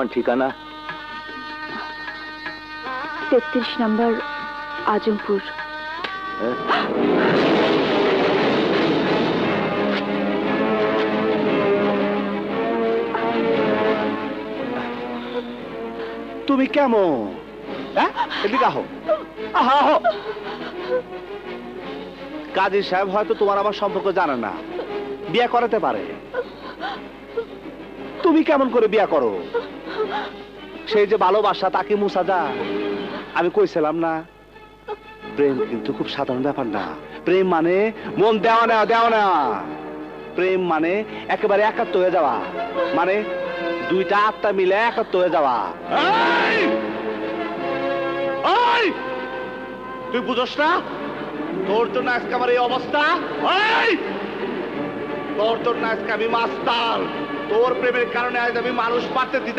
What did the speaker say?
তোমার ঠিকানা? 33 নম্বর আজমপুর। তুমি কেমন? হ্যাঁ, এদিকে আহো। আহো। কাজী সাহেব হয়তো তোমার আমার সম্পর্ক জানে না, বিয়ে করাতে পারে। তুমি কেমন করে বিয়ে করো? সেই যে ভালোবাসা তাকে মুছা যায়? আমি কইছিলাম না, প্রেম কিন্তু খুব সাধারণ ব্যাপার না। প্রেম মানে মন দেওয়া নেওয়া দেওয়া নেওয়া। প্রেম মানে একেবারে একাত্ম হয়ে যাওয়া, মানে দুইটা আত্মা মিলে একাত্ম হয়ে যাওয়া। তুই বুঝোস না? তোর জন্য আজকে আমার এই অবস্থা। তোর জন্য আজকে আমি মাস্তাল। তোর প্রেমের কারণে আজ আমি মানুষ পারতে দিতে